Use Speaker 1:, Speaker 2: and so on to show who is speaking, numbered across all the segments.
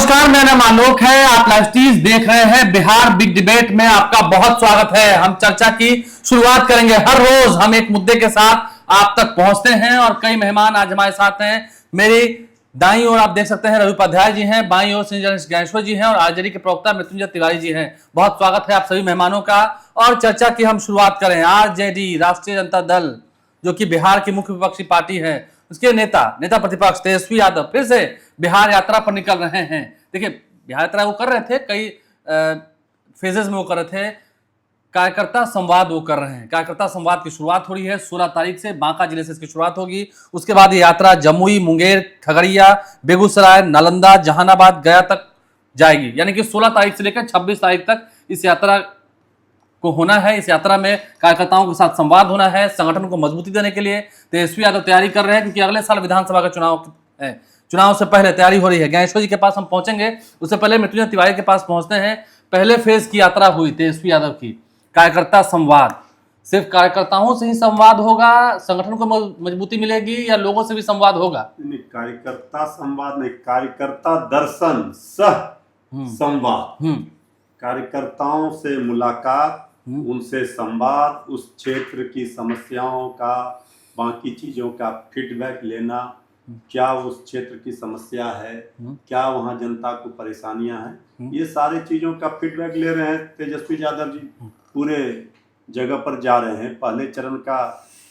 Speaker 1: नमस्कार, मेरा नाम आलोक है। आप लाइव स्टीज देख रहे हैं। बिहार बिग डिबेट में आपका बहुत स्वागत है। हम चर्चा की शुरुआत करेंगे। हर रोज हम एक मुद्दे के साथ आप तक पहुंचते हैं और कई मेहमान आज हमारे साथ हैं। मेरी दाईं ओर आप देख सकते हैं रवि उपाध्याय जी हैं, बाईं ओर जर्नलिस्ट ज्ञानेश्वर जी हैं और आरजेडी के प्रवक्ता मृत्युंजय तिवारी जी हैं। बहुत स्वागत है आप सभी मेहमानों का। और चर्चा की हम शुरुआत करें। आरजेडी, राष्ट्रीय जनता दल, जो कि बिहार की मुख्य विपक्षी पार्टी है, उसके नेता प्रतिपक्ष तेजस्वी यादव फिर से बिहार यात्रा पर निकल रहे हैं। देखिए, बिहार यात्रा वो कर रहे थे, कई फेजेस में वो कर रहे थे। कार्यकर्ता संवाद वो कर रहे हैं। कार्यकर्ता संवाद की शुरुआत हो रही है 16 तारीख से, बांका जिले से इसकी शुरुआत होगी। उसके बाद ये यात्रा जमुई, मुंगेर, खगड़िया, बेगूसराय, नालंदा, जहानाबाद, गया तक जाएगी। यानी कि 16 तारीख से लेकर 26 तारीख तक इस यात्रा को होना है। इस यात्रा में कार्यकर्ताओं के साथ संवाद होना है। संगठन को मजबूती देने के लिए तेजस्वी यादव तैयारी कर रहे हैं, क्योंकि अगले साल विधानसभा का चुनाव है। चुनाव से पहले तैयारी हो रही है। ज्ञानेश्वर जी के पास हम पहुंचेंगे, उससे पहले मृत्युंजय तिवारी के पास पहुंचते हैं। पहले फेज की यात्रा हुई तेजस्वी यादव की, कार्यकर्ता संवाद। सिर्फ कार्यकर्ताओं से ही संवाद होगा, संगठन को मजबूती मिलेगी, या लोगों से भी संवाद होगा?
Speaker 2: नहीं, कार्यकर्ता संवाद नहीं, कार्यकर्ता दर्शन सह संवाद। कार्यकर्ताओं से मुलाकात, उनसे संवाद, उस क्षेत्र की समस्याओं का, बाकी चीजों का फीडबैक लेना। क्या उस क्षेत्र की समस्या है, क्या वहाँ जनता को परेशानियां हैं, ये सारी चीजों का फीडबैक ले रहे हैं तेजस्वी यादव जी। पूरे जगह पर जा रहे हैं। पहले चरण का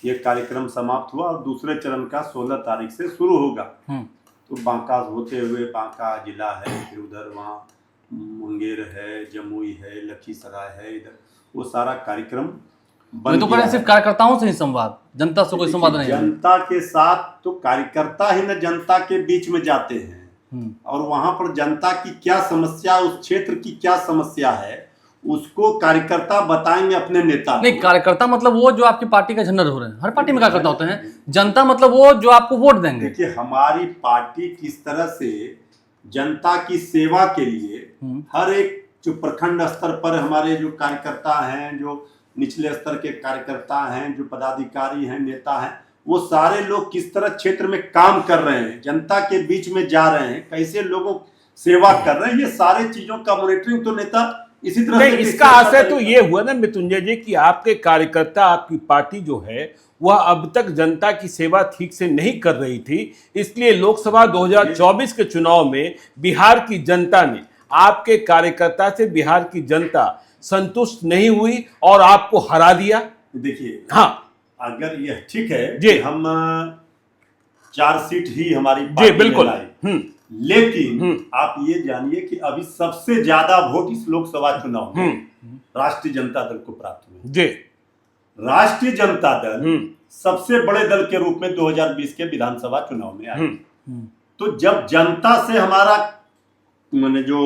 Speaker 2: ये कार्यक्रम समाप्त हुआ और दूसरे चरण का 16 तारीख से शुरू होगा। तो बांका होते हुए, बांका जिला है, फिर उधर वहाँ मुंगेर है, जमुई है, लखीसराय है, इधर वो सारा कार्यक्रम बन
Speaker 1: तो करें सिर्फ कार्यकर्ताओं से ही संवाद, जनता से कोई संवाद नहीं?
Speaker 2: जनता के साथ तो कार्यकर्ता ही न जनता के बीच में जाते हैं और वहां पर जनता की क्या समस्या, उस क्षेत्र की क्या समस्या है, उसको कार्यकर्ता बताएंगे अपने नेता।
Speaker 1: नहीं, कार्यकर्ता मतलब वो जो आपकी पार्टी का झंडा हो रहे हैं। हर पार्टी में कार्यकर्ता होते हैं। जनता मतलब वो जो आपको वोट देंगे।
Speaker 2: देखिए, हमारी पार्टी किस तरह से जनता की सेवा के लिए हर एक जो प्रखंड स्तर पर हमारे जो कार्यकर्ता हैं, जो निचले स्तर के कार्यकर्ता हैं, जो पदाधिकारी हैं, नेता हैं, वो सारे लोग किस तरह क्षेत्र में काम कर रहे हैं, जनता के बीच में जा रहे हैं, कैसे लोगों सेवा कर रहे हैं, ये सारे चीजों का मॉनिटरिंग तो नेता इसी तरह से।
Speaker 3: इसका आशय तो ये हुआ ना मृत्युंजय जी कि आपके कार्यकर्ता, आपकी पार्टी जो है वह अब तक जनता की सेवा ठीक से नहीं कर रही थी। इसलिए लोकसभा 2024 के चुनाव में बिहार की जनता ने, आपके कार्यकर्ता से बिहार की जनता संतुष्ट नहीं हुई और आपको हरा दिया।
Speaker 2: देखिए,
Speaker 3: हाँ,
Speaker 2: अगर यह ठीक है
Speaker 3: जी,
Speaker 2: हम 4 सीट ही हमारी
Speaker 3: जी बिल्कुल,
Speaker 2: लेकिन आप ये जानिए कि अभी सबसे ज्यादा वोट इस लोकसभा चुनाव में राष्ट्रीय जनता दल को प्राप्त हुए। जी, राष्ट्रीय जनता दल सबसे बड़े दल के रूप में 2020 के विधानसभा चुनाव में आए। तो जब जनता से हमारा मैंने जो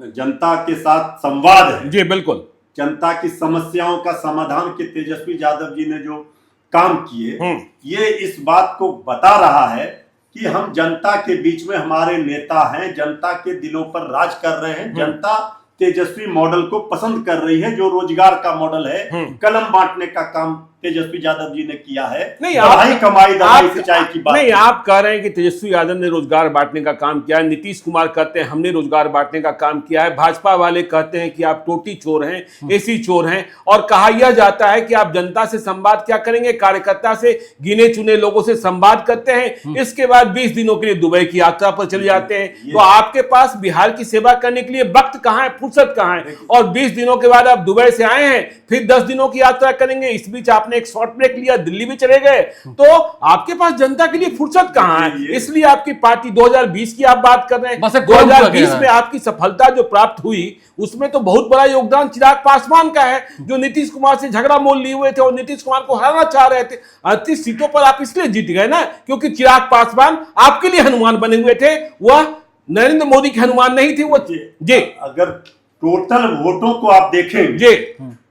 Speaker 2: जनता के साथ संवाद है,
Speaker 3: जी बिल्कुल,
Speaker 2: जनता की समस्याओं का समाधान के तेजस्वी यादव जी ने जो काम किए, ये इस बात को बता रहा है कि हम जनता के बीच में, हमारे नेता हैं, जनता के दिलों पर राज कर रहे हैं। जनता तेजस्वी मॉडल को पसंद कर रही है, जो रोजगार का मॉडल है, कलम बांटने का काम तेजस्वी यादव जी ने किया है।
Speaker 3: नहीं,
Speaker 2: दवाई कमाई, दवाई सिंचाई की बात
Speaker 3: नहीं, आप कह रहे हैं कि तेजस्वी यादव ने रोजगार बांटने का काम किया है। नीतीश कुमार कहते हैं हमने रोजगार बांटने का काम किया है। भाजपा वाले कहते हैं कि आप टोटी चोर हैं, एसी चोर हैं। और कहा यह जाता है कि आप जनता से संवाद क्या करेंगे, कार्यकर्ता से, गिने चुने लोगों से संवाद करते हैं। इसके बाद 20 दिनों के लिए दुबई की यात्रा पर चले जाते हैं। तो आपके पास बिहार की सेवा करने के लिए वक्त कहां है, फुर्सत कहां है? और 20 दिनों के बाद आप दुबई से आए हैं, फिर 10 दिनों की यात्रा करेंगे। इस बीच आपने एक शॉर्ट ब्रेक लिया, दिल्ली भी चले गए। तो आपके पास जनता के लिए फुर्सत कहां है? इसलिए आपकी पार्टी 2020 की आप बात कर रहे हैं। 2020 में आपकी सफलता जो प्राप्त हुई, उसमें तो बहुत बड़ा योगदान चिराग पासवान का है, जो नीतीश कुमार से झगड़ा मोल लिए हुए थे और नीतीश कुमार को हराना चाह रहे थे। 38 सीटों पर आप इसलिए जीत गए ना, क्योंकि चिराग पासवान आपके लिए हनुमान बने हुए थे, वह नरेंद्र मोदी के हनुमान नहीं थे। वो जी,
Speaker 2: अगर टोटल वोटों को आप देखें, जी,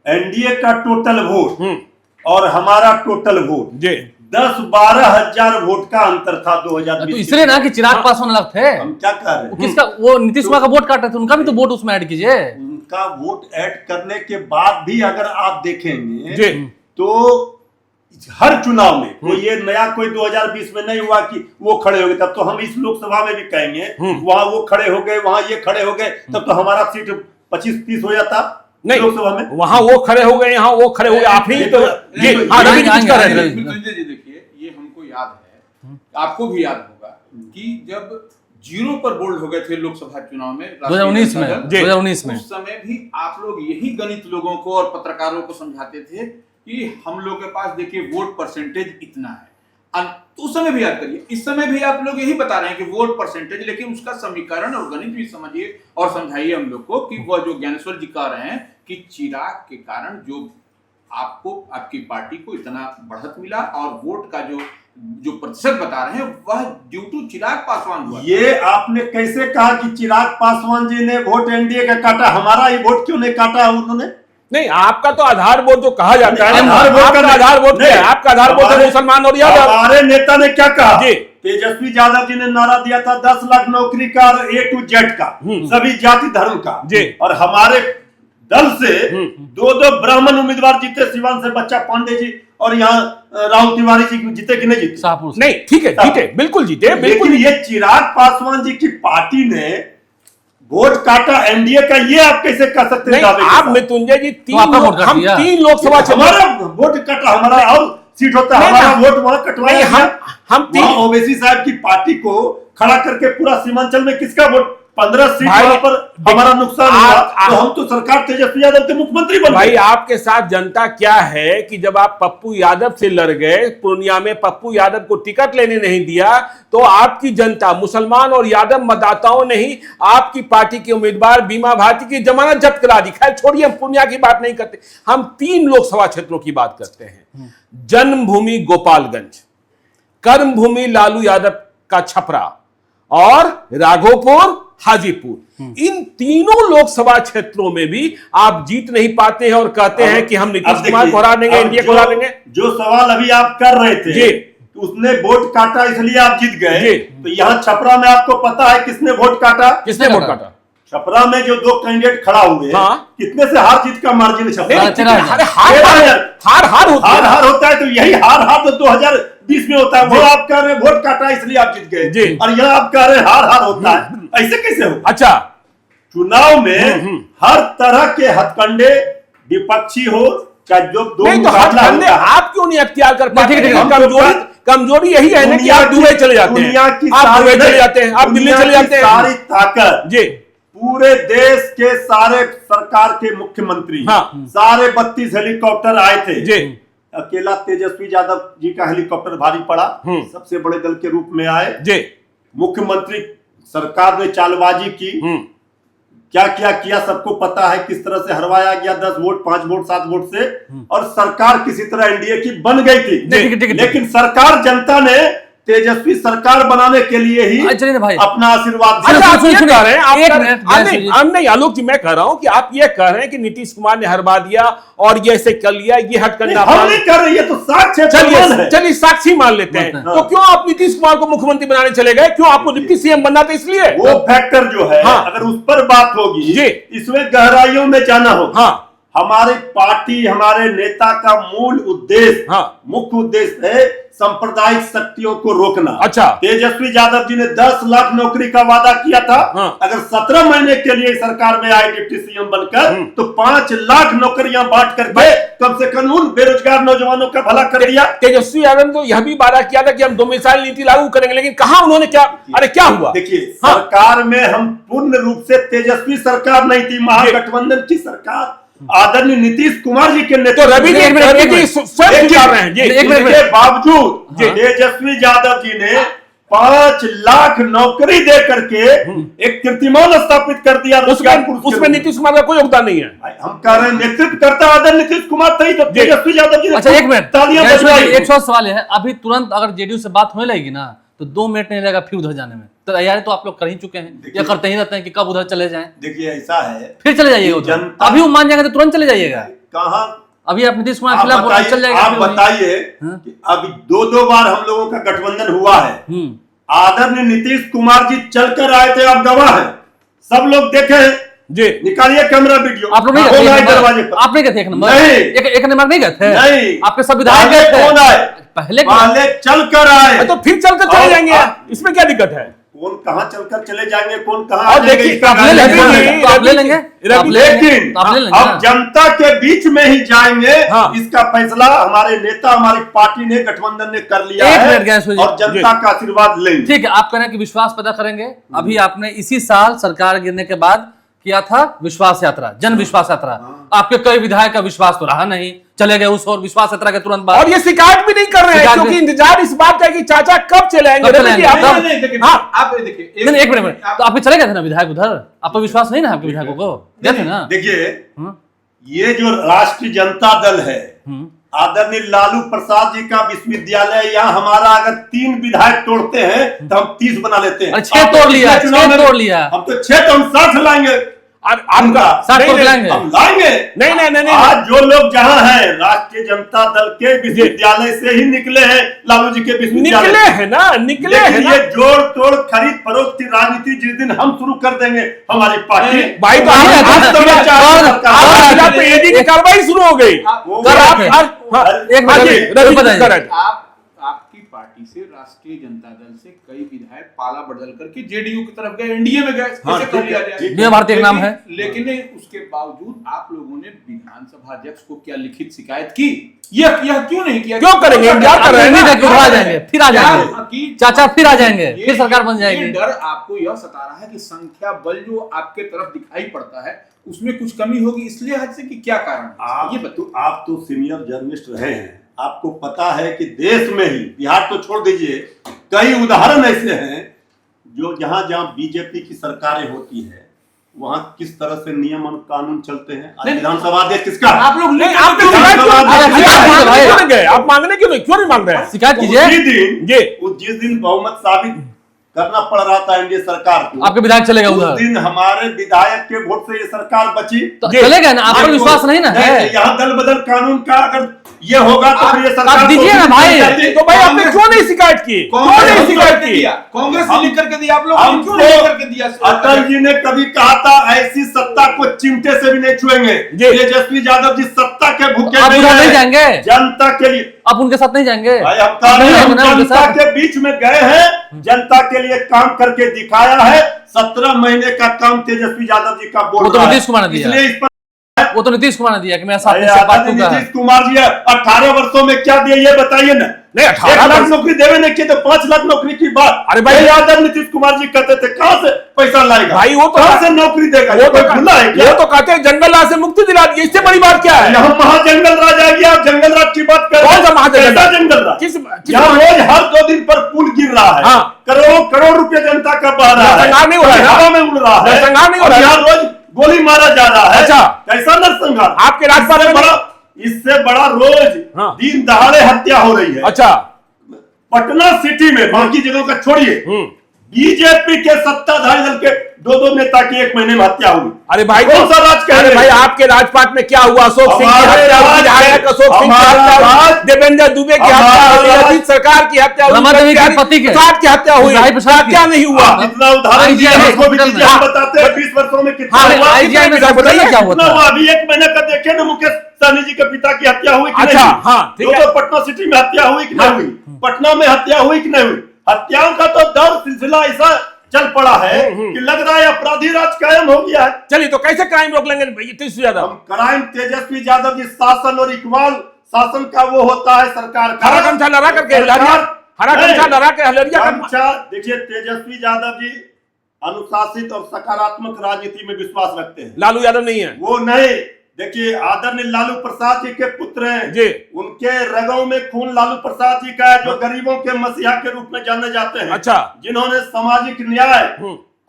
Speaker 2: एनडीए का टोटल वोट और हमारा टोटल वोट, जी, 10-12 हजार वोट का अंतर था 2020।
Speaker 1: तो इसलिए ना कि चिराग पासवान अलग थे।
Speaker 2: हम क्या कर रहे हैं,
Speaker 1: किसका, वो नीतीश कुमार का वोट काट रहे थे, उनका भी तो वोट उसमें ऐड कीजिए।
Speaker 2: उनका वोट ऐड करने के बाद भी अगर आप देखेंगे तो हर चुनाव में कोई ये नया कोई 2020 में नहीं हुआ कि वो खड़े हो गए, तब तो हम इस लोकसभा में भी कहेंगे वहां वो खड़े हो गए, वहां ये खड़े हो गए, तब तो हमारा सीट 25-30 हो जाता
Speaker 3: नहीं
Speaker 2: लोकसभा में।
Speaker 3: वहां वो खड़े हो गए, यहाँ वो खड़े हो गए, आप ही तो ये रवि जी कुछ कर रहे थे।
Speaker 4: मृत्युंजय जी देखिए, ये हमको याद है, आपको भी याद होगा कि जब 0 पर बोल्ड हो गए थे लोकसभा चुनाव में
Speaker 1: 2019 में, 2019 में
Speaker 4: उस समय भी आप लोग यही गणित लोगों को और पत्रकारों को समझाते थे कि हम लोग के पास देखिए वोट परसेंटेज इतना है। तो उस समय भी याद करिए, इस समय भी आप लोग यही बता रहे हैं कि वोट परसेंटेज, लेकिन उसका समीकरण और गणित भी समझिए और समझाइए हम लोग को कि वह जो ज्ञानेश्वर जी कह रहे हैं कि चिराग के कारण जो आपको आपकी पार्टी को इतना बढ़त मिला और वोट का जो प्रतिशत बता रहे हैं वह ड्यू टू चिराग पासवान हुआ।
Speaker 2: ये आपने कैसे कहा कि चिराग पासवान जी ने वोट एनडीए का काटा, हमारा ही वोट क्यों नहीं काटा उन्होंने?
Speaker 3: नहीं, आपका तो आधार वोट जो कहा जाता है,
Speaker 2: आधार वोट
Speaker 3: आपका आधार वोट क्या है? आपका आधार वोट है मुसलमान और यादव।
Speaker 2: हमारे नेता ने क्या कहा
Speaker 3: जी,
Speaker 2: तेजस्वी यादव जी ने नारा दिया था 10 लाख नौकरी का और A to Z का, सभी जाति धर्म का
Speaker 3: जी।
Speaker 2: और हमारे दल से 2 ब्राह्मण उम्मीदवार जीते, सिवान से बच्चा पांडे जी और यहाँ राहुल तिवारी जी जीते कि नहीं जीते?
Speaker 1: शाहपुर
Speaker 3: नहीं, ठीक है, जीते, बिल्कुल जीते, बिल्कुल।
Speaker 2: लेकिन ये चिराग पासवान जी की पार्टी ने वोट काटा एनडीए का, ये आप कैसे कह सकते हैं?
Speaker 3: आप मृत्युंजय जी हम 3 लोकसभा
Speaker 2: हमारा वोट कटा, हमारा और सीट होता है, हमारा वोट वहां कटवाया।
Speaker 3: हम 3
Speaker 2: ओवैसी साहब की पार्टी को खड़ा करके पूरा सीमांचल में किसका वोट 15 सीट वहां पर हमारा नुकसान हुआ, तो हम तो सरकार तेजस्वी यादव के मुख्यमंत्री बन गए।
Speaker 3: भाई आपके साथ जनता क्या है कि जब आप पप्पू यादव से लड़ गए, पूर्णिया में पप्पू यादव को टिकट लेने नहीं दिया, तो आपकी जनता मुसलमान और यादव मतदाताओं ने ही आपकी पार्टी के उम्मीदवार बीमा भारती की जमानत जब्त करा दी। खैर छोड़िए, हम पूर्णिया की बात नहीं करते, हम 3 लोकसभा क्षेत्रों की बात करते हैं। जन्मभूमि गोपालगंज, कर्मभूमि लालू यादव का छपरा और राघोपुर हाजीपुर। इन तीनों लोकसभा क्षेत्रों में भी आप जीत नहीं पाते हैं और कहते हैं कि हम नीतीश कुमार को हरा देंगे, एनडीए को हरा देंगे।
Speaker 2: जो सवाल अभी आप कर रहे थे
Speaker 3: जी,
Speaker 2: उसने वोट काटा इसलिए आप जीत गए, तो यहाँ छपरा में आपको पता है किसने वोट काटा?
Speaker 3: किसने वोट काटा?
Speaker 2: छपरा में जो 2 कैंडिडेट खड़ा हुए,
Speaker 3: हाँ।
Speaker 2: कितने से हार जीत का मार्जिन है छपरा?
Speaker 3: हार
Speaker 2: होता है, तो यही हार तो 2020 में होता है। वो आप कह रहे हैं वोट काटा इसलिए आप जीत गए, और यहाँ आप कह रहे हैं हार होता है, ऐसे कैसे हो?
Speaker 3: अच्छा,
Speaker 2: चुनाव में हर तरह के हथकंडे, विपक्षी हो चाहे जो दो
Speaker 3: हथकंडे आप क्यों नहीं अख्तियार कर पाते? कमजोरी यही है ना कि आप दुबई चले जाते हैं, आप दुबई चले जाते हैं, आप दिल्ली चले जाते हैं।
Speaker 2: सारी ताकत
Speaker 3: जी,
Speaker 2: पूरे देश के सारे सरकार के मुख्यमंत्री, सारे 32 हेलीकॉप्टर आए थे
Speaker 3: जी।
Speaker 2: अकेला तेजस्वी यादव जी का हेलीकॉप्टर भारी पड़ा, सबसे बड़े दल के रूप में आए जी। मुख्यमंत्री सरकार ने चालबाजी की, क्या क्या किया सबको पता है, किस तरह से हरवाया गया 10 वोट 5 वोट 7 वोट से, और सरकार किसी तरह एनडीए की बन गई थी। लेकिन सरकार, जनता ने तेजस्वी सरकार बनाने के लिए ही
Speaker 1: भाई
Speaker 2: अपना आशीर्वाद दिया।
Speaker 3: आप ये कह रहे हैं, नहीं आलोक जी, मैं कह रहा हूं कि आप ये कह रहे हैं कि नीतीश कुमार ने हरवा दिया और ये ऐसे कर लिया, ये हटकंडा
Speaker 2: हम नहीं कर रहे, ये तो साक्ष्य है।
Speaker 3: चलिए साक्षी मान लेते हैं। तो क्यों आप नीतीश कुमार को मुख्यमंत्री बनाने चले गए? क्यों आपको डिप्टी सीएम बनना था? इसलिए
Speaker 2: वो फैक्टर जो है, अगर उस पर बात होगी, इसमें गहराइयों में जाना होगा। हमारी पार्टी, हमारे नेता का मूल उद्देश्य, मुख्य उद्देश्य है सांप्रदायिक शक्तियों को रोकना। अच्छा, तेजस्वी यादव जी ने 10 लाख नौकरी का वादा किया था। अगर 17 महीने के लिए सरकार में आए डिप्टी सीएम बनकर, तो 5 लाख नौकरियां बांट करके कम से कम उन बेरोजगार नौजवानों का भला कर दिया।
Speaker 3: तेजस्वी यादव ने तो यह भी वादा किया था कि हम 2 मिसाइल नीति लागू करेंगे, लेकिन कहा उन्होंने? क्या अरे क्या हुआ?
Speaker 2: देखिए, सरकार में हम पूर्ण रूप से तेजस्वी सरकार नहीं थी, महागठबंधन की सरकार आदरणीय नीतीश कुमार जी के नेतृत्व के बावजूद तेजस्वी यादव जी ने 5 लाख नौकरी दे करके एक कीर्तिमान स्थापित कर दिया।
Speaker 3: उसमें नीतीश कुमार का कोई योगदान नहीं है।
Speaker 2: हम कह रहे हैं नेतृत्व करता आदरणीय नीतीश कुमार था ही, तो तेजस्वी यादव जी।
Speaker 1: अच्छा, एक मिनट, एक सवाल है, अभी तुरंत अगर जेडीयू से बात होने लगेगी ना, तो 2 मिनट नहीं लगेगा फिर उधर जाने में। तो तैयारी तो आप लोग कर ही चुके हैं, या करते ही रहते हैं कि कब उधर चले जाएं।
Speaker 2: देखिए, ऐसा है,
Speaker 1: फिर चले जाइएगा उधर। अभी वो मान जाएंगे तो तुरंत चले जाइएगा।
Speaker 2: कहां?
Speaker 1: अभी आप नीतीश कुमार के खिलाफ चल जाएगा।
Speaker 2: आप बताइए, अभी 2 बार हम लोगों का गठबंधन हुआ है। आदरणीय नीतीश कुमार जी चलकर आए थे, आप गवाह हैं, सब लोग देखे
Speaker 3: जी
Speaker 2: निकालिए कैमरा वीडियो।
Speaker 1: आप लोग नहीं
Speaker 2: कौन आए
Speaker 1: गए
Speaker 2: दरवाजे पर?
Speaker 1: आप नहीं गए थे एक नंबर?
Speaker 2: नहीं।
Speaker 1: एक नंबर नहीं गए थे?
Speaker 2: नहीं।
Speaker 1: आपके सब विधायक गए थे?
Speaker 2: कौन आए?
Speaker 1: पहले
Speaker 2: चल कर आए।
Speaker 3: तो फिर चलकर चले जाएंगे, इसमें क्या दिक्कत है?
Speaker 2: कौन कहाँ चलकर चले जाएंगे, कौन कहाँ
Speaker 3: और देखिए,
Speaker 2: इसका
Speaker 1: आप ले
Speaker 2: गाइड
Speaker 1: लेंगे,
Speaker 2: नहीं है।
Speaker 1: तो आप ले लेंगे, आप ले लेंगे,
Speaker 2: लेकिन
Speaker 1: तो आप ले लेंगे
Speaker 2: अब
Speaker 1: ना।
Speaker 2: जनता के बीच में ही जाएंगे।
Speaker 3: हाँ।
Speaker 2: इसका फैसला हमारे नेता, हमारी पार्टी ने, गठबंधन ने कर लिया
Speaker 1: एक
Speaker 2: है
Speaker 1: मिनट गैस हो जाए।
Speaker 2: और जनता का आशीर्वाद लेंगे।
Speaker 1: ठीक है, आप कह रहे हैं कि विश्वास पैदा करेंगे। अभी आपने इसी साल सरकार गिरने के बाद किया था विश्वास यात्रा, जन विश्वास यात्रा। आपके कई विधायक का विश्वास तो रहा नहीं, चले गए उस और विश्वास यात्रा के तुरंत बाद।
Speaker 3: और ये शिकायत भी नहीं कर रहे हैं,
Speaker 1: शिकायत
Speaker 3: क्योंकि
Speaker 1: भी-
Speaker 3: इंतजार इस बात का है कि चाचा कब चले आएंगे।
Speaker 1: कब चले
Speaker 3: रवि जी,
Speaker 1: आएंगे?
Speaker 3: आप-
Speaker 1: तब-
Speaker 4: नहीं, देखिए,
Speaker 3: हाँ।
Speaker 4: आप देखिए,
Speaker 1: नहीं, एक मिनट, तो आप चले गए थे ना विधायक उधर? आप पर विश्वास नहीं ना आपके विधायकों को? गए थे ना?
Speaker 2: देखिए,
Speaker 1: हम्म,
Speaker 2: ये जो राष्ट्रीय जनता दल है,
Speaker 1: हम्म।
Speaker 2: आदरणीय लालू प्रसाद जी का विश्वविद्यालय, यहाँ हमारा अगर 3 विधायक तोड़ते हैं तो हम 30 बना लेते हैं।
Speaker 1: अरे 6 तोड़ लिया,
Speaker 2: पिछले चुनाव
Speaker 1: 6
Speaker 2: में
Speaker 1: तोड़ लिया।
Speaker 2: हम तो 6 तो हम 60 लाएंगे।
Speaker 3: और आपका
Speaker 1: 60 तोड़
Speaker 3: नहीं,
Speaker 1: लाएंगे।
Speaker 2: हम लाएंगे।
Speaker 3: नहीं नहीं नहीं नहीं
Speaker 2: आज जो लोग जहाँ हैं, राष्ट्रीय जनता दल के विश्वविद्यालय से ही निकले हैं, लालू जी के विश्वविद्यालय
Speaker 3: निकले हैं ना, निकले हैं
Speaker 2: लेकिन
Speaker 3: ना।
Speaker 2: ये जोड़ तोड़ खरीद फरोख्त की राजनीति जिस दिन हम शुरू कर देंगे, हमारी पार्टी
Speaker 3: भाई तो
Speaker 1: नहीं,
Speaker 3: आज
Speaker 1: नहीं,
Speaker 3: तो
Speaker 1: नहीं,
Speaker 3: चार-
Speaker 1: और-
Speaker 3: आज
Speaker 1: और-
Speaker 3: खिलाफ तो ईडी की कार्रवाई शुरू हो गई।
Speaker 2: वो-
Speaker 3: कर आप- हाँ,
Speaker 1: एक
Speaker 3: हाँ
Speaker 1: मिनट,
Speaker 3: जी,
Speaker 1: एक
Speaker 3: रवि
Speaker 1: बताइए।
Speaker 3: जी, कर-
Speaker 4: आपकी पार्टी से, राष्ट्रीय जनता दल से कई विधायक पाला बदल करके जेडीयू की तरफ गए, एनडीए में गए,
Speaker 2: हाँ,
Speaker 4: कैसे
Speaker 2: ठीक
Speaker 4: कर
Speaker 2: है,
Speaker 4: लिया जाए?
Speaker 2: ठीक है।
Speaker 1: जय भारती एक नाम है।
Speaker 4: लेकिन उसके बावजूद आप लोगों ने विधानसभा अध्यक्ष को क्या लिखित शिकायत की? यह क्यों नहीं किया?
Speaker 3: क्यों करेंगे? इंतजार कर रहे हैं ना।
Speaker 1: उम्मीद है कि उधर आ जाएंगे, फिर आ जाएंगे।
Speaker 4: कि-
Speaker 1: चाचा फिर आ जाएंगे,
Speaker 4: ये-
Speaker 1: फिर सरकार बन
Speaker 4: ये
Speaker 1: जाएगी।
Speaker 4: डर आपको यह सता रहा है कि संख्या बल जो आपके तरफ दिखाई पड़ता है उसमें कुछ कमी होगी, इसलिए हद से कि क्या कारण है? ये बताओ।
Speaker 2: आप तो सीनियर जर्नलिस्ट रहे हैं, आपको पता है कि देश में ही, बिहार तो छोड़ दीजिए, कई उदाहरण ऐसे हैं जो जहां जहां बीजेपी की सरकारें होती है वहां किस तरह से नियम और कानून चलते हैं। आज
Speaker 4: नहीं,
Speaker 2: विधानसभा अध्यक्ष किसका?
Speaker 4: आप लोग
Speaker 3: नहीं,
Speaker 4: नहीं,
Speaker 3: आप तो
Speaker 2: विधानसभा
Speaker 3: शिकायत क्यों-
Speaker 2: अध्यक्ष-
Speaker 3: आप
Speaker 1: शिकायत
Speaker 3: मांगने
Speaker 1: भाई।
Speaker 3: क्यों नहीं गए? आप मांगने क्यों नहीं मांग रहे हैं?
Speaker 1: शिकायत कीजिए।
Speaker 2: जिस दिन बहुमत साबित करना पड़ रहा था एनडीए सरकार को,
Speaker 1: आपके विधायक चले गए
Speaker 2: उस
Speaker 1: उधर,
Speaker 2: दिन हमारे विधायक के वोट से ये सरकार बची।
Speaker 1: तो
Speaker 3: जी।
Speaker 1: चले गए ना। आप पर विश्वास नहीं ना है?
Speaker 2: यहाँ दल बदल कानून का अगर ये होगा तो फिर ये सरकार
Speaker 1: आप दीजिए ना भाई।
Speaker 3: तो भाई आपने क्यों नहीं शिकायत की? क्यों नहीं शिकायत की?
Speaker 4: कांग्रेस ने लिख करके दिया, आप लोग
Speaker 2: हम
Speaker 4: क्यों
Speaker 2: तो
Speaker 4: नहीं करके दिया?
Speaker 2: अटल जी ने कभी कहा था ऐसी सत्ता को चिमटे से भी नहीं छुएंगे।
Speaker 3: जी।
Speaker 2: तेजस्वी यादव जी सत्ता के भूखे
Speaker 1: आप उधर नहीं
Speaker 2: हैं।
Speaker 1: जाएंगे?
Speaker 2: जनता के लिए
Speaker 1: आप उनके साथ नहीं जाएंगे?
Speaker 2: भाई हम कह रहे
Speaker 1: नहीं
Speaker 2: हैं, हम
Speaker 1: जाएंगे ना उनके
Speaker 2: जनता
Speaker 1: साथ?
Speaker 2: के बीच में गए हैं, जनता के लिए काम करके दिखाया है। 17 महीने का काम तेजस्वी यादव जी का बोल
Speaker 1: वो तो
Speaker 2: रहा है।
Speaker 1: नीतीश कुमार ने दिया।
Speaker 2: इसलिए इस पर
Speaker 1: वो तो नीतीश कुमार ने दिया कि मेरा साथ
Speaker 2: अरे
Speaker 1: से बात
Speaker 2: आदरणीय
Speaker 1: दूंगा।
Speaker 2: नीतीश कुमार जी 18 वर्षों में क्या दिया ये बताइए ना।
Speaker 3: नहीं,
Speaker 2: 1
Speaker 3: 18
Speaker 2: लाख
Speaker 3: वर्ष-
Speaker 2: नौकरी देवे नहीं की तो 5 लाख नौकरी की बात।
Speaker 3: अरे भाई-
Speaker 2: ये आदरणीय नीतीश कुमार जी कहते थे कहां से पैसा लाएगा
Speaker 3: भाई वो तो-
Speaker 2: कहां से नौकरी देगा?
Speaker 3: वो
Speaker 2: कोई भूला है क्या?
Speaker 3: तो कहते हैं जंगल राज से मुक्ति दिला दी, इससे बड़ी बात क्या है?
Speaker 2: यहाँ महाजंगल राज आ गया, आप जंगल राज की बात कर रहे
Speaker 3: कौन सा
Speaker 2: हैं?
Speaker 3: महाजंगल
Speaker 2: कैसा
Speaker 3: राज?
Speaker 2: जंगल राज?
Speaker 3: किस-
Speaker 2: यहाँ रोज हर 2 दिन पर पुल गिर रहा है।
Speaker 3: हाँ।
Speaker 2: करोड़ों करोड़ रुपए जनता का बह रहा है,
Speaker 3: नरसंहार नहीं हो रहा है ना?
Speaker 2: हवा में उड़ रहा है,
Speaker 3: नरसंहार नहीं हो रहा
Speaker 2: और
Speaker 3: है
Speaker 2: यहाँ रोज गोली मारा जा रहा है।
Speaker 3: अच्छा।
Speaker 2: कैसा नरसंहार?
Speaker 3: आपके राजपाल में
Speaker 2: इससे बड़ा रोज
Speaker 3: हाँ।
Speaker 2: दिन दहाड़े हत्या हो रही है।
Speaker 3: अच्छा।
Speaker 2: पटना सिटी में, बाकी जगहों का छोड़िए, बीजेपी के सत्ताधारी दल के 2-2 नेता की 1 महीने में हत्या हुई।
Speaker 3: अरे भाई
Speaker 2: कौन सा राज कह
Speaker 3: अरे
Speaker 2: रहे
Speaker 3: भाई
Speaker 2: हैं?
Speaker 3: आपके राजपाट में क्या हुआ? अशोक सिंह की
Speaker 2: हमारे
Speaker 3: हत्या हुई,
Speaker 2: राज-
Speaker 3: विधायक अशोक सिंह की
Speaker 2: हमारा
Speaker 3: हत्या हुई,
Speaker 2: राज-
Speaker 3: देवेंद्र दुबे की
Speaker 2: हमारा
Speaker 3: हत्या हुई,
Speaker 2: राज-
Speaker 3: अजीत सरकार की हत्या हुई,
Speaker 1: रमा देवी के
Speaker 3: बिहारी
Speaker 1: पति के।
Speaker 3: प्रसाद की हत्या हुई।
Speaker 1: बिहारी प्रसाद की।
Speaker 3: क्या नहीं हुआ?
Speaker 2: आप जितना उदाहरण
Speaker 1: IGI
Speaker 2: दिया उसको भी
Speaker 1: हॉस्पिटल
Speaker 2: दीजिए,
Speaker 1: में।
Speaker 2: हम बताते हैं 20 वर्षों में कितना
Speaker 3: हाँ,
Speaker 2: हुआ।
Speaker 1: IGI में
Speaker 3: बताइए,
Speaker 1: बताइए क्या हुआ
Speaker 2: कितना
Speaker 1: था?
Speaker 2: हुआ? अभी 1 महीने का देखिए ना, मुकेश सहनी जी के पिता की हत्या हुई कि
Speaker 3: अच्छा,
Speaker 2: नहीं हुई?
Speaker 3: हाँ, ठीक
Speaker 2: जो
Speaker 3: है।
Speaker 2: तो पटना सिटी में हत्या हुई कि नहीं हुई? पटना में हत्या हुई कि नहीं हुई? हत्याओं का तो दर सिलसिला ऐसा चल पड़ा है कि लग रहा है अपराधी राज कायम हो गया है।
Speaker 3: चलिए तो कैसे क्राइम रोक लेंगे तेजस्वी यादव?
Speaker 2: हम क्राइम, तेजस्वी यादव जी शासन और इकबाल शासन का वो होता है सरकार का।
Speaker 3: हरा गमछा लड़ा करके हरा गमछा लड़ा के हलेरिया
Speaker 2: गमछा, देखिए तेजस्वी यादव जी अनुशासित और सकारात्मक राजनीति में विश्वास रखते हैं।
Speaker 3: लालू यादव नहीं है
Speaker 2: वो नहीं, देखिए आदरणीय लालू प्रसाद जी के पुत्र हैं
Speaker 3: जी।
Speaker 2: उनके रगों में खून लालू प्रसाद जी का है, जो गरीबों के मसीहा के रूप में जाने जाते हैं।
Speaker 3: अच्छा।
Speaker 2: जिन्होंने सामाजिक न्याय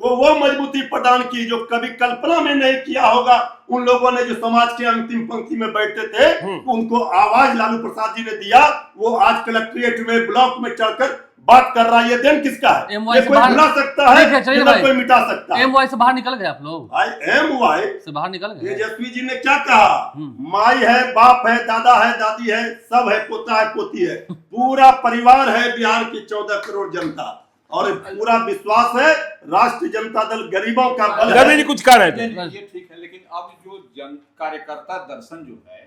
Speaker 2: को वो मजबूती प्रदान की जो कभी कल्पना में नहीं किया होगा। उन लोगों ने जो समाज के अंतिम पंक्ति में बैठते थे उनको आवाज लालू प्रसाद जी ने दिया। वो आज कलेक्ट्रेट में, ब्लॉक में चढ़कर बात कर रहा है। ये दिन किसका है?
Speaker 1: MY
Speaker 2: ये
Speaker 1: से
Speaker 2: कोई
Speaker 1: बाहर-
Speaker 2: भुला सकता है,
Speaker 1: ठीक है, चलिए
Speaker 2: ये ना
Speaker 1: भाई।
Speaker 2: कोई मिटा सकता है।
Speaker 1: MY से बाहर निकल गए आप लोग?
Speaker 2: भाई MY
Speaker 1: से बाहर निकल गए?
Speaker 2: तेजस्वी जी ने क्या कहा? माई है, बाप है, दादा है, दादी है, सब है, पोता है, पोती है, पूरा परिवार है बिहार की 14 करोड़ जनता। और पूरा विश्वास है राष्ट्रीय जनता दल गरीबों का बल
Speaker 3: रवि
Speaker 2: है।
Speaker 3: जी कुछ कह रहे थे।
Speaker 4: ये ठीक है, लेकिन अब जो जन कार्यकर्ता दर्शन जो है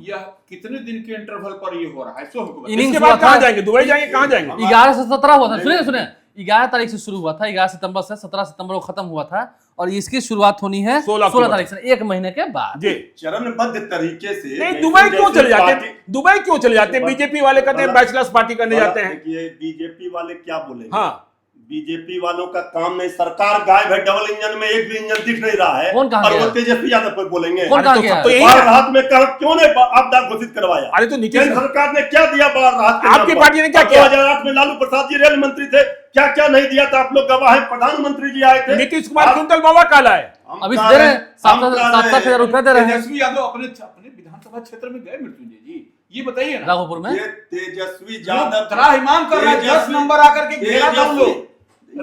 Speaker 4: यह कितने दिन के इंटरवल पर ये हो रहा है, सो हमको बताइए।
Speaker 1: इनिंग्स
Speaker 3: इसके
Speaker 1: हुआ
Speaker 3: बाद कहाँ
Speaker 1: था
Speaker 3: जाएंगे, दुबई जाएंगे, कहाँ जाएंगे?
Speaker 1: 11 से 17 हुआ था, सुनिए 11 तारीख से शुरू हुआ था, 11 सितंबर से 17 सितंबर को खत्म हुआ था और इसकी शुरुआत होनी है 16 तारीख से, एक महीने के बाद।
Speaker 3: जी
Speaker 2: चरणबद्ध तरीके से।
Speaker 3: नहीं, दुबई क्यों चले जाते? दुबई क्यों चले जाते? बीजेपी वाले कहते हैं बैचलर्स पार्टी करने जाते हैं।
Speaker 2: देखिए बीजेपी वाले क्या बोलेंगे?
Speaker 3: हाँ,
Speaker 2: बीजेपी वालों का काम नहीं, सरकार गायब है, डबल इंजन में एक भी इंजन दिख नहीं रहा है।
Speaker 1: कौन कहा
Speaker 2: और
Speaker 1: गया?
Speaker 2: वो तेजस्वी यादव पर बोलेंगे
Speaker 1: कौन कहा गया?
Speaker 3: तो यही
Speaker 2: बाढ़
Speaker 3: है।
Speaker 2: राहत में क्यों ने आपदा घोषित करवाया?
Speaker 3: अरे तो नीतीश
Speaker 2: केंद्र सरकार ने क्या दिया बाढ़ राहत के
Speaker 3: आपकी
Speaker 2: नाम पर?
Speaker 3: पार्टी ने क्या किया?
Speaker 2: 2008 में लालू प्रसाद जी रेल मंत्री थे, क्या क्या नहीं दिया था? आप लोग गवाह हैं, प्रधानमंत्री जी आए थे।
Speaker 3: नीतीश कुमार कुंतल बाबा काला है।
Speaker 2: हम
Speaker 1: अभी
Speaker 2: कह
Speaker 1: दे
Speaker 2: रहे
Speaker 1: रहे
Speaker 2: हैं,
Speaker 1: हैं
Speaker 2: हम कह रहे
Speaker 1: 7,000 रुपए दे रहे हैं
Speaker 4: तेजस्वी यादव अपने विधानसभा क्षेत्र में गए मृत्युंजय जी, ये बताइए ना।
Speaker 1: राघोपुर में।
Speaker 2: ये तेजस्वी यादव
Speaker 4: त्राहिमाम कर रहा है, 10 नंबर आकर के घेरा था हम लोग।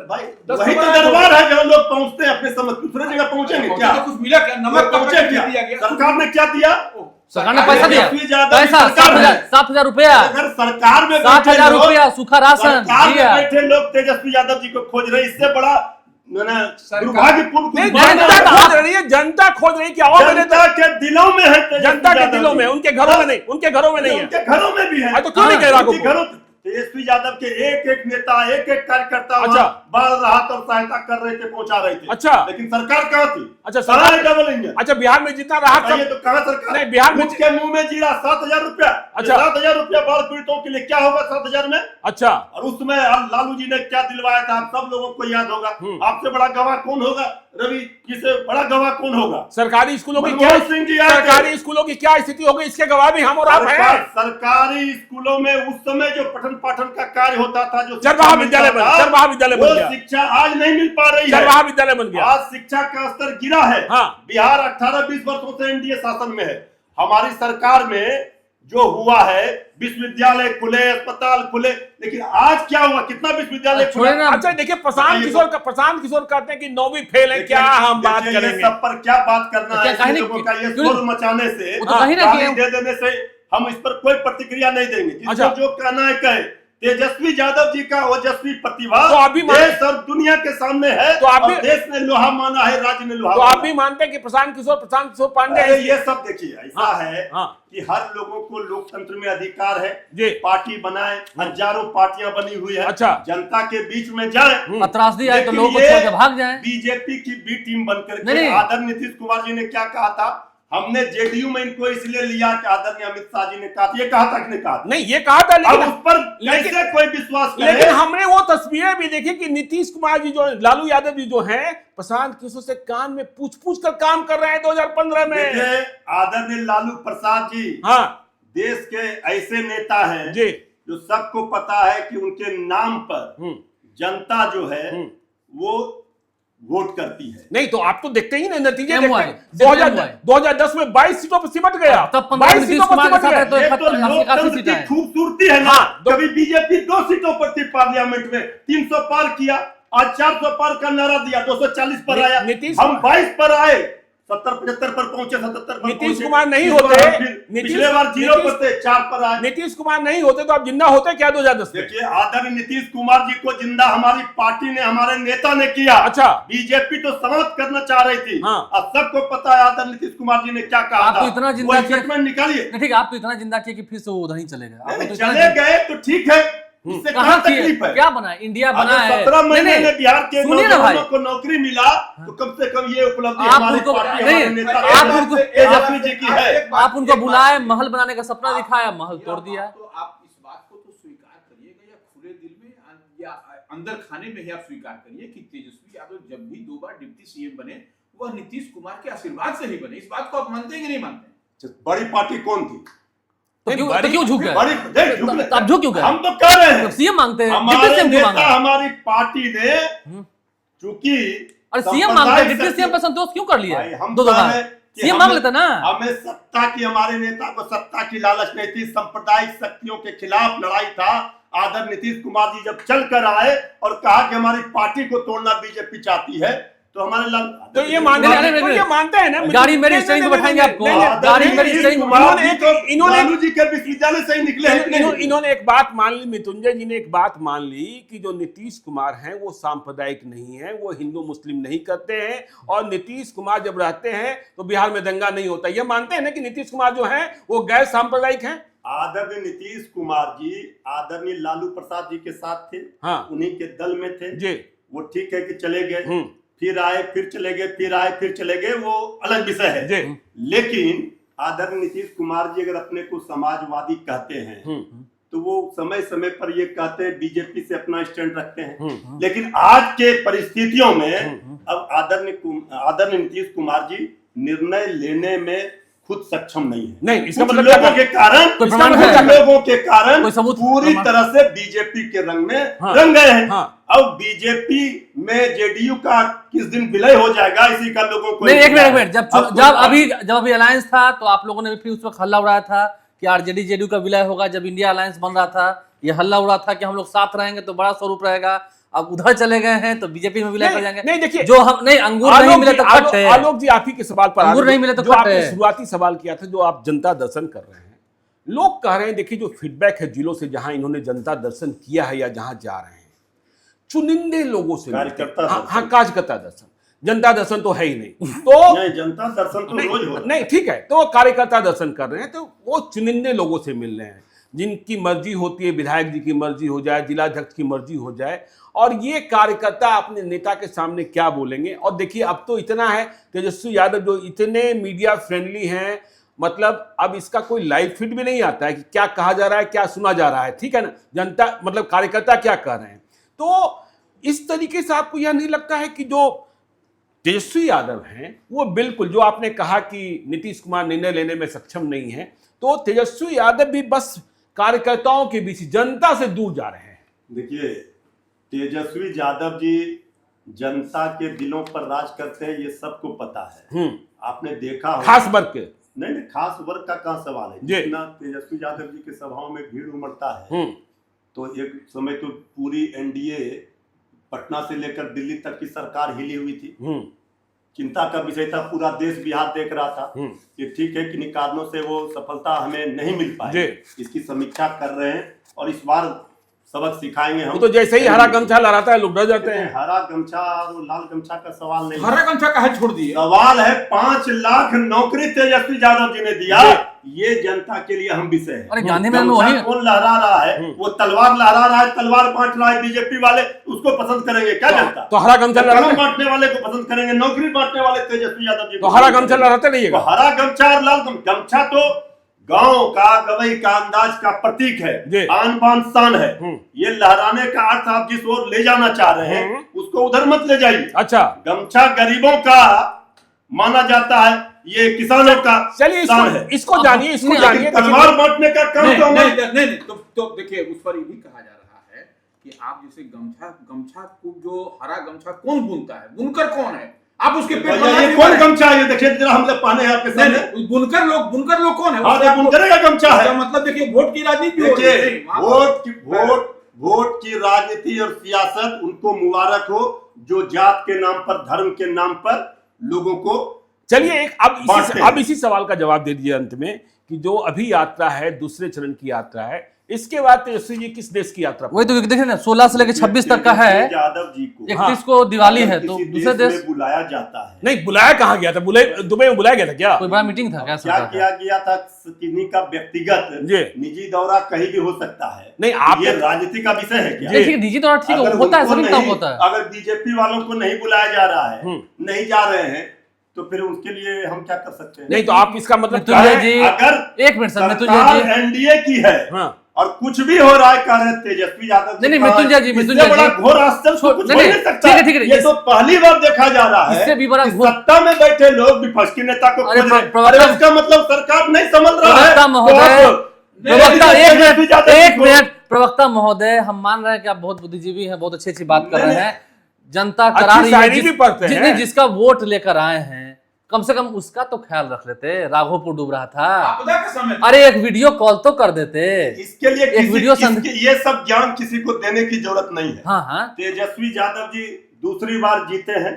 Speaker 2: भाई
Speaker 4: 10
Speaker 2: वही तो
Speaker 4: नंबर
Speaker 2: दरबार है जहाँ लोग पहुंचते हैं अपने समझ, दूसरे जगह पहुंचेंगे क्या?
Speaker 4: तो कुछ मिला क्या? नमक
Speaker 2: पहुंचे क्या?
Speaker 4: दिया गया?
Speaker 2: सरकार ने क्या दिया?
Speaker 1: सरकार ने पैसा दिया,
Speaker 2: तेजस्वी यादव
Speaker 1: पैसा
Speaker 2: की सरकार है।
Speaker 1: 7,000 रुपया,
Speaker 2: अगर सरकार में
Speaker 1: 7,000
Speaker 2: बैठे लोग-
Speaker 1: रुपया सूखा राशन
Speaker 2: सरकार में
Speaker 1: दिया।
Speaker 2: बैठे लोग तेजस्वी यादव जी को खोज रहे, इससे बड़ा
Speaker 4: सरकार-
Speaker 2: दुर्भाग्यपूर्ण कुछ
Speaker 3: नहीं,
Speaker 2: बात
Speaker 3: जनता
Speaker 2: नहीं।
Speaker 3: खोज रही है, जनता खोज रही है कि आवाज देने
Speaker 2: जनता के दिलों में है तेजस्वी
Speaker 3: जनता के
Speaker 2: यादव
Speaker 3: दिलों
Speaker 2: जी।
Speaker 3: में, उनके घरों में नहीं, उनके घरों में नहीं है।
Speaker 2: उनके घरों में भी है।
Speaker 3: तो क्यों नहीं कह रहा
Speaker 2: उनके
Speaker 3: आपको?
Speaker 2: घरों तेजस्वी यादव के एक एक नेता, एक एक कार्यकर्ता
Speaker 3: अच्छा।
Speaker 2: वहाँ बाढ़ राहत और सहायता कर रहे थे, पहुंचा रहे थे।
Speaker 3: अच्छा।
Speaker 2: लेकिन सरकार कहाँ थी?
Speaker 3: अच्छा,
Speaker 2: सारा
Speaker 3: सरकार-
Speaker 2: डबल इंजन।
Speaker 3: अच्छा, बिहार में जितना राहत
Speaker 2: बताइए तो कहाँ सरकार?
Speaker 3: नहीं, बिहार में-
Speaker 2: उसके मुंह में जीरा 7,000 रुपया।
Speaker 3: अच्छा।
Speaker 2: 7,000 रुपया बाढ़ पीड़ितों के लिए क्या होगा 7,000 में?
Speaker 3: अच्छा,
Speaker 2: और उसमें लालू जी ने क्या दिलवाया था आप सब लोगों को याद होगा। आपसे बड़ा गवाह कौन होगा? रवि जी से बड़ा गवाह कौन होगा?
Speaker 3: सरकारी स्कूलों की
Speaker 2: मनमोहन सिंह जी आए थे।
Speaker 3: सरकारी स्कूलों की क्या स्थिति हो गई, इसके गवाह भी हम और आप हैं।
Speaker 2: सरकारी स्कूलों में उस समय जो पठन पाठन का कार्य होता था, जो
Speaker 3: चर महाविद्यालय बन- चर महाविद्यालय बन
Speaker 2: वो
Speaker 3: गया।
Speaker 2: शिक्षा आज नहीं मिल पा रही
Speaker 3: चर
Speaker 2: है।
Speaker 3: महाविद्यालय बन गया।
Speaker 2: आज शिक्षा का स्तर गिरा है।
Speaker 3: हाँ।
Speaker 2: बिहार 18-20 वर्षों से एनडीए शासन में है। हमारी सरकार में जो हुआ है, विश्वविद्यालय खुले, अस्पताल खुले, लेकिन आज क्या हुआ? कितना विश्वविद्यालय खुला?
Speaker 1: छोड़े ना।
Speaker 3: अच्छा देखिए, प्रशांत किशोर कहते हैं कि 9वीं फेल है, क्या हम बात
Speaker 2: देखिए, ये
Speaker 3: करेंगे?
Speaker 2: सब पर क्या बात करना
Speaker 1: क्या
Speaker 2: है?
Speaker 1: कहीं
Speaker 2: लोगों का ये
Speaker 1: क्यों-
Speaker 2: शोर मचाने से,
Speaker 1: वो तो कहीं ना
Speaker 2: गाली
Speaker 1: कहीं-
Speaker 2: दे देने से हम इस पर कोई प्रतिक्रिया नहीं देंगे। जिसको
Speaker 3: अच्छा।
Speaker 2: जो कहना है कहे। तेजस्वी यादव जी का ओजस्वी प्रतिभा
Speaker 3: तो आप भी
Speaker 2: देश और दुनिया के सामने है।
Speaker 3: तो आप
Speaker 2: और
Speaker 3: भी-
Speaker 2: देश ने लोहा माना है, राज्य ने लोहा
Speaker 3: तो आप
Speaker 2: माना
Speaker 3: भी
Speaker 2: है।
Speaker 3: मानते हैं कि प्रशांत किशोर पांडे
Speaker 2: अरे
Speaker 3: हैं?
Speaker 2: ये सब देखिए, ऐसा
Speaker 3: हाँ,
Speaker 2: है
Speaker 3: हाँ।
Speaker 2: कि हर लोगों को लोकतंत्र में अधिकार है।
Speaker 3: जी।
Speaker 2: पार्टी बनाए, हजारों पार्टियां बनी हुई है।
Speaker 3: अच्छा।
Speaker 2: जनता के बीच में जाए।
Speaker 1: त्रासदी आए तो
Speaker 2: लेकिन
Speaker 1: लोगों को
Speaker 2: ये
Speaker 1: छोड़ के भाग जाएं।
Speaker 2: बीजेपी की बी टीम बनकर
Speaker 1: नहीं,
Speaker 2: के
Speaker 1: नहीं।
Speaker 2: आदरणीय नीतीश कुमार जी ने क्या कहा था? हमने जेडीयू में इनको इसलिए लिया कि आदरणीय अमित शाह जी ने कहा था। ये कहा था कि नहीं कहा था?
Speaker 3: नहीं, ये कहा था,
Speaker 2: अब
Speaker 3: लेकिन
Speaker 2: उस पर
Speaker 3: लेकिन-
Speaker 2: कैसे कोई विश्वास करे?
Speaker 3: लेकिन हमने वो तस्वीरें भी देखी कि नीतीश कुमार जी जो लालू यादव जी जो हैं, प्रशांत किशोर से कान में पूछ कर काम कर रहे हैं 2015 में।
Speaker 2: देखिए, आदरणीय लालू प्रसाद जी
Speaker 3: हाँ
Speaker 2: देश के ऐसे नेता हैं
Speaker 3: जी।
Speaker 2: जो सबको पता है कि उनके नाम पर जनता जो है वो वोट करती है।
Speaker 3: नहीं तो आप तो देखते ही नहीं, नतीजे
Speaker 1: MY,
Speaker 3: देखते हैं। 2010 में 22 सीटों पर सिमट गया।
Speaker 1: तब 15
Speaker 3: 22
Speaker 1: नीतीश
Speaker 3: सीटों पर
Speaker 1: कुमार के
Speaker 3: सिमट
Speaker 1: साथ है
Speaker 3: गया।
Speaker 1: तो
Speaker 2: ये तो
Speaker 1: 80
Speaker 2: लोकतंत्र
Speaker 1: सीटें
Speaker 2: की
Speaker 1: हैं।
Speaker 2: खूबसूरती है ना।
Speaker 3: हाँ,
Speaker 2: कभी बीजेपी 2 सीटों पर थी पार्लियामेंट में, 300 पार किया। आज 400 पार का नारा दिया, 240 पर आया।
Speaker 3: नीतीश
Speaker 2: हम 22 पर आए, 70-75 पर पहुंचे, 77 पर
Speaker 3: नीतीश
Speaker 2: पहुंचे।
Speaker 3: कुमार नहीं
Speaker 2: इस
Speaker 3: होते,
Speaker 2: बार हम फिर
Speaker 3: नीतीश-
Speaker 2: पिछले बार 0
Speaker 3: नीतीश-
Speaker 2: पर थे, 4 पर आए।
Speaker 3: नीतीश कुमार नहीं होते तो आप जिंदा होते क्या 2010 में?
Speaker 2: देखिए, आदरणीय नीतीश कुमार जी को जिंदा हमारी पार्टी ने, हमारे नेता ने किया।
Speaker 3: अच्छा।
Speaker 2: बीजेपी तो समाप्त करना चाह रही थी।
Speaker 3: हाँ।
Speaker 2: अब सबको पता है आदरणीय नीतीश कुमार जी ने क्या कहा
Speaker 1: आप
Speaker 2: था।
Speaker 1: तो इतना जिंदा किए-
Speaker 2: स्टेटमेंट निकालिए।
Speaker 1: नहीं, ठीक है, आप तो इतना जिंदा किए कि फिर से वो उधर ही चले गए। आप
Speaker 2: नहीं,
Speaker 1: तो इतना
Speaker 2: चले गए तो ठीक है, इससे
Speaker 1: कहाँ
Speaker 2: कहाँ
Speaker 1: किए?
Speaker 2: तकलीफ है?
Speaker 1: क्या बना है? इंडिया बना
Speaker 2: अगर
Speaker 1: है।
Speaker 2: 17 महीने
Speaker 1: नहीं,
Speaker 2: में बिहार के
Speaker 1: सुनिए ना भाई।
Speaker 2: नौजवानों को नौकरी मिला तो कम से कम ये उपलब्धि
Speaker 1: आप
Speaker 2: हमारी
Speaker 1: उनको-
Speaker 2: पार्टी,
Speaker 1: नहीं,
Speaker 2: हमारे नेता
Speaker 1: आप उनको-
Speaker 2: तेजस्वी जी की है।
Speaker 1: आप उनको बुलाए, महल बनाने का सपना दिखाया, महल तोड़ दिया।
Speaker 4: तो आप इस बात को तो स्वीकार करिएगा, या खुले दिल में या अंदर खाने में ही आप स्वीकार करिए कि तेजस्वी यादव जब भी 2 बार डिप्टी सीएम बने, वह नीतीश कुमार के आशीर्वाद से ही बने। इस बात को आप मानते हैं कि नहीं मानते?
Speaker 2: बड़ी पार्टी कौन थी?
Speaker 1: तो क्यों झुक गए?
Speaker 2: बड़ी देख, झुक गए।
Speaker 1: अब झुक क्यों गए?
Speaker 2: हम तो कह रहे हैं,
Speaker 1: सीएम मांगते हैं, डिप्टी
Speaker 2: हमारे
Speaker 1: सीएम क्यों
Speaker 2: नेता,
Speaker 1: मांगा?
Speaker 2: हमारी पार्टी ने चूंकि
Speaker 1: और सीएम मांगते हैं, डिप्टी सीएम पर संतोष क्यों कर लिया?
Speaker 2: भाई, हम
Speaker 1: 2
Speaker 2: कह
Speaker 1: बार
Speaker 2: रहे हैं कि
Speaker 1: सीएम मांग
Speaker 2: हमें-
Speaker 1: लेता ना।
Speaker 2: हमें सत्ता की, हमारे नेता को सत्ता की लालच नहीं थी, सांप्रदायिक शक्तियों के खिलाफ लड़ाई था। आदरणीय नीतीश कुमार जी जब चल कर आए और कहा कि हमारी पार्टी को तोड़ना बीजेपी चाहती है, तो हमारे लाल
Speaker 3: तो ये मानते हैं ना,
Speaker 1: गाड़ी मेरी स्टेरिंग पे बैठाएंगे आपको, गाड़ी मेरी स्टेरिंग
Speaker 3: इन्होंने
Speaker 2: लालू जी के विश्वविद्यालय से ही निकले हैं।
Speaker 3: इन्होंने एक बात मान ली, मृत्युंजय जी ने एक बात मान ली कि जो नीतीश कुमार हैं वो सांप्रदायिक नहीं है, वो हिंदू मुस्लिम नहीं करते हैं, और नीतीश कुमार जब रहते हैं तो बिहार में दंगा नहीं होता। ये मानते हैं ना कि नीतीश कुमार जो है वो गैर सांप्रदायिक हैं।
Speaker 2: आदरणीय नीतीश कुमार जी आदरणीय लालू प्रसाद जी के साथ थे,
Speaker 3: हाँ,
Speaker 2: उन्हीं के दल में थे
Speaker 3: जी,
Speaker 2: वो ठीक है कि चले गए, फिर आए फिर चले गए, फिर आए फिर चले गए, वो अलग विषय है
Speaker 3: जी।
Speaker 2: लेकिन आदरणीय नीतीश कुमार जी अगर अपने को समाजवादी कहते हैं तो वो समय समय पर ये कहते हैं बीजेपी से अपना स्टैंड रखते हैं, लेकिन आज के परिस्थितियों में अब आदरणीय नीतीश कुमार जी निर्णय लेने में खुद सक्षम नहीं है।
Speaker 3: नहीं, इसका
Speaker 2: कुछ
Speaker 3: मतलब
Speaker 2: लोगों के कारण,
Speaker 1: कोई प्रमाण
Speaker 2: कुछ
Speaker 1: है?
Speaker 2: लोगों के कारण
Speaker 1: कोई सबूत?
Speaker 2: पूरी तरह से बीजेपी के रंग में रंग गए हैं। अब बीजेपी में जेडीयू का किस दिन विलय हो जाएगा इसी का लोगों को
Speaker 1: नहीं, एक मिनट, जब अभी अलायंस था तो आप लोगों ने भी फिर उस वक्त हल्ला उड़ाया था कि आरजेडी जेडीयू का विलय होगा। जब इंडिया अलायंस बन रहा था ये हल्ला उड़ा था कि हम लोग साथ रहेंगे तो बड़ा स्वरूप रहेगा। अब उधर चले गए हैं तो बीजेपी में विलय कर जाएंगे।
Speaker 3: नहीं, देखिए,
Speaker 1: जो हम नहीं अंगूर नहीं मिले तो खट है।
Speaker 3: आलोक जी, आप ही के सवाल पर
Speaker 1: अंगूर नहीं मिले तो
Speaker 3: जो
Speaker 1: खट
Speaker 3: आपने
Speaker 1: है।
Speaker 3: शुरुआती सवाल किया था, जो आप जनता दर्शन कर रहे हैं, लोग कह रहे हैं, देखिए जो फीडबैक है जिलों से जहां इन्होंने जनता दर्शन किया है या जहां जा रहे हैं, चुनिंदे लोगों से, कार्यकर्ता दर्शन, जनता दर्शन तो है ही नहीं, तो
Speaker 2: जनता दर्शन तो रोज हो
Speaker 3: नहीं, ठीक है, तो कार्यकर्ता दर्शन कर रहे हैं, तो वो चुनिंदे लोगों से मिल रहे हैं जिनकी मर्जी होती है, विधायक जी की मर्जी हो जाए, जिलाध्यक्ष की मर्जी हो जाए, और ये कार्यकर्ता अपने नेता के सामने क्या बोलेंगे। और देखिए अब तो इतना है, तेजस्वी यादव जो इतने मीडिया फ्रेंडली हैं, मतलब अब इसका कोई लाइव फीड भी नहीं आता है कि क्या कहा जा रहा है, क्या सुना जा रहा है, ठीक है ना, जनता मतलब कार्यकर्ता क्या कह रहे हैं। तो इस तरीके से आपको यह नहीं लगता है कि जो तेजस्वी यादव हैं वो बिल्कुल, जो आपने कहा कि नीतीश कुमार निर्णय लेने में सक्षम नहीं है, तो तेजस्वी यादव भी बस कार्यकर्ताओं के बीच जनता से दूर जा रहे हैं।
Speaker 2: देखिए तेजस्वी यादव जी जनता के दिलों पर राज करते हैं, ये सबको पता है। आपने देखा होगा,
Speaker 3: खास वर्ग के
Speaker 2: नहीं, खास वर्ग का कहाँ सवाल है। जितना तेजस्वी यादव जी के सभाओं में भीड़ उमड़ता है तो एक समय तो पूरी एनडीए पटना से लेकर दिल्ली तक की सरकार हिली हुई थी, चिंता का विषय था, पूरा देश बिहार देख रहा था कि ठीक है कि किन्हीं कारणों से वो सफलता हमें नहीं मिल पाई, इसकी समीक्षा कर रहे हैं और इस बार सबक सिखाएंगे हम।
Speaker 3: तो जैसे ही हरा गमछा लहराता है लोग डर जाते हैं।
Speaker 2: हरा गमछा और लाल गमछा का सवाल नहीं,
Speaker 4: हरा गमछा कहे छोड़ दिए,
Speaker 2: सवाल है 5 लाख नौकरी तेजस्वी यादव जी ने दिया, ये जनता के लिए हम विषय है।
Speaker 1: अरे गांधी मैदान में वही
Speaker 2: कौन लहरा रहा है, वो तलवार लहरा रहा है, तलवार बांट रहा है, बीजेपी वाले उसको पसंद करेंगे क्या जनता?
Speaker 3: तो हरा गमछा
Speaker 2: कलम बांटने वाले को पसंद करेंगे, नौकरी बांटने वाले तेजस्वी यादव जी
Speaker 3: तो हरा गमछा लहराते रहिएगा।
Speaker 2: हरा गमछा और लाल गमछा तो गांव का गवई का अंदाज का प्रतीक है, आन बान शान है। ये लहराने का अर्थ आप जिस ओर ले जाना चाह रहे हैं उसको उधर मत ले जाइए।
Speaker 3: अच्छा,
Speaker 2: गमछा गरीबों का माना जाता है, ये किसानों का।
Speaker 3: चलिए इसको जानिए, इसको जानिए।
Speaker 2: तलवार बांटने का काम तो
Speaker 4: नहीं, तो देखिए उस पर ये भी कहा जा रहा है कि आप जैसे गमछा को, जो हरा गमछा कौन बुनता है, बुनकर कौन है, आप उसके पेट पर
Speaker 2: ये कौन गमछा है, देखिए जरा हम लोग पाने आपके सामने।
Speaker 4: बुनकर लोग कौन है?
Speaker 2: बुनकर का गमछा है,
Speaker 4: मतलब देखिए वोट की राजनीति,
Speaker 2: वोट की राजनीति और सियासत उनको मुबारक हो जो जात के नाम पर, धर्म के नाम पर लोगों को।
Speaker 3: चलिए अब इसी सवाल का जवाब दे दीजिए अंत में कि जो अभी यात्रा है, दूसरे चरण की यात्रा है, इसके बाद तेजस्वी जी किस देश की यात्रा?
Speaker 1: वही तो देखे ना, 16 से लेकर 26 तक का है।
Speaker 2: यादव जी को
Speaker 1: 31 को दिवाली है तो दूसरे देश
Speaker 2: बुलाया जाता है।
Speaker 3: नहीं, बुलाया कहाँ गया था? दुबई में बुलाया गया था क्या?
Speaker 1: कोई बड़ा मीटिंग था क्या?
Speaker 2: क्या किया गया था? किन्हीं का व्यक्तिगत निजी दौरा कहीं भी हो सकता है।
Speaker 3: नहीं, आप
Speaker 2: ये राजनीति का विषय है क्या?
Speaker 1: देखिए निजी दौरा ठीक होता है, सभी काम होता है।
Speaker 2: अगर बीजेपी वालों को नहीं बुलाया जा रहा है, नहीं जा रहे हैं, तो फिर उसके लिए हम क्या कर सकते हैं?
Speaker 3: नहीं, तो आप इसका मतलब
Speaker 2: अगर
Speaker 1: एक मिनट सर,
Speaker 2: सरकार एनडीए की है और कुछ भी हो रहा है, कह रहे तेजस्वी यादव
Speaker 1: नहीं, मृत्युंजय जी
Speaker 2: बड़ा घोर आश्चर्य कुछ हो नहीं सकता।
Speaker 1: ठीक है,
Speaker 2: ये तो पहली बार देखा जा रहा है,
Speaker 1: इससे भी बड़ा
Speaker 2: सत्ता में बैठे लोग विपक्ष के नेता को खोज रहे हैं। अरे इसका मतलब सरकार नहीं समझ रहा है।
Speaker 1: एक मिनट प्रवक्ता महोदय, हम मान रहे हैं कि आप बहुत बुद्धिजीवी हैं, बहुत अच्छी बात कर रहे हैं, जनता करा रही है, जिसका वोट लेकर आए हैं, कम से कम उसका तो ख्याल रख लेते। राघोपुर डूब रहा था,
Speaker 4: आपदा का समय,
Speaker 1: अरे एक वीडियो कॉल तो कर देते।
Speaker 2: इसके लिए
Speaker 1: एक वीडियो
Speaker 2: ये सब ज्ञान किसी को देने की जरूरत नहीं है।
Speaker 1: हाँ।
Speaker 2: तेजस्वी यादव जी दूसरी बार जीते हैं,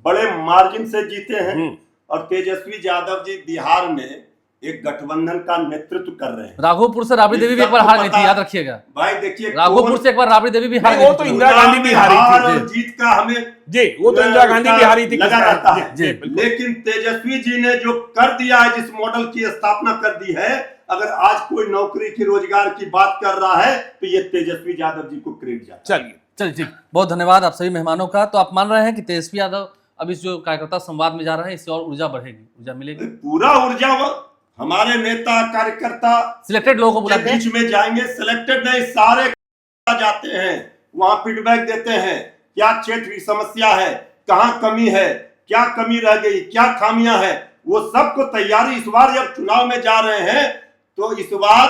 Speaker 2: बड़े मार्जिन से जीते हैं और तेजस्वी यादव जी बिहार में एक गठबंधन का नेतृत्व कर रहे हैं।
Speaker 1: राघोपुर से राबड़ी देवी भी एक बार हार गई थी, याद रखिएगा
Speaker 2: भाई। देखिए
Speaker 1: राघोपुर से एक बार राबड़ी देवी भी हार गई
Speaker 3: वो तो
Speaker 1: थी।
Speaker 3: इंदिरा गांधी भी हारी
Speaker 2: हार
Speaker 3: थी
Speaker 2: और जीत का हमें
Speaker 3: जी, वो तो इंदिरा गांधी भी हारी थी,
Speaker 2: लगा रहता है।
Speaker 3: जी, बिल्कुल।
Speaker 2: लेकिन तेजस्वी जी ने जो कर दिया है, जिस मॉडल की स्थापना कर दी है, अगर आज कोई नौकरी की रोजगार की बात कर रहा है तो ये तेजस्वी यादव जी को क्रेडिट जाता है।
Speaker 3: चलिए
Speaker 1: ठीक, बहुत धन्यवाद आप सभी मेहमानों का। तो आप मान रहे हैं कि तेजस्वी यादव अब इस जो कार्यकर्ता संवाद में जा रहे हैं, इससे और ऊर्जा बढ़ेगी, ऊर्जा मिलेगी,
Speaker 2: पूरा ऊर्जा हमारे नेता कार्यकर्ता
Speaker 1: सिलेक्टेड लोगों को
Speaker 2: के
Speaker 1: बुलाते हैं।
Speaker 2: बीच में जाएंगे। सिलेक्टेड नहीं, सारे जाते हैं, वहां फीडबैक देते हैं, क्या क्षेत्र की समस्या है, कहाँ कमी है, क्या कमी रह गई, क्या खामियां है, वो सबको तैयारी। इस बार जब चुनाव में जा रहे हैं तो इस बार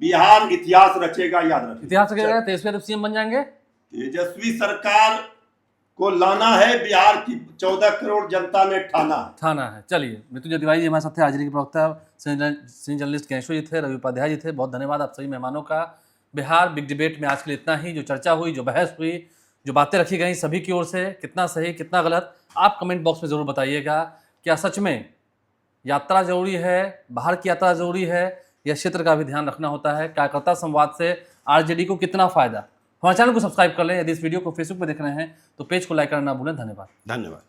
Speaker 2: बिहार इतिहास रचेगा, याद रखें।
Speaker 1: इतिहास रचेगा, तेजस्वी यादव सीएम बन जाएंगे।
Speaker 2: तेजस्वी सरकार को लाना है, बिहार की 14 करोड़ जनता ने ठाना है।
Speaker 1: चलिए, मृत्युंजय तिवारी जी हमारे साथ थे, हाजिरी के प्रवक्ता सीनियर जर्नलिस्ट कैशो जी थे, रवि उपाध्याय जी थे। बहुत धन्यवाद आप सभी मेहमानों का। बिहार बिग डिबेट में आज के लिए इतना ही। जो चर्चा हुई, जो बहस हुई, जो बातें रखी गई सभी की ओर से, कितना सही कितना गलत, आप कमेंट बॉक्स में जरूर बताइएगा। क्या सच में यात्रा जरूरी है, बाहर की यात्रा जरूरी है, या क्षेत्र का भी ध्यान रखना होता है? कार्यकर्ता संवाद से आरजेडी को कितना फायदा? हमारे चैनल को सब्सक्राइब कर लें। यदि इस वीडियो को फेसबुक पर देख रहे हैं तो पेज को लाइक करना ना भूलें। धन्यवाद।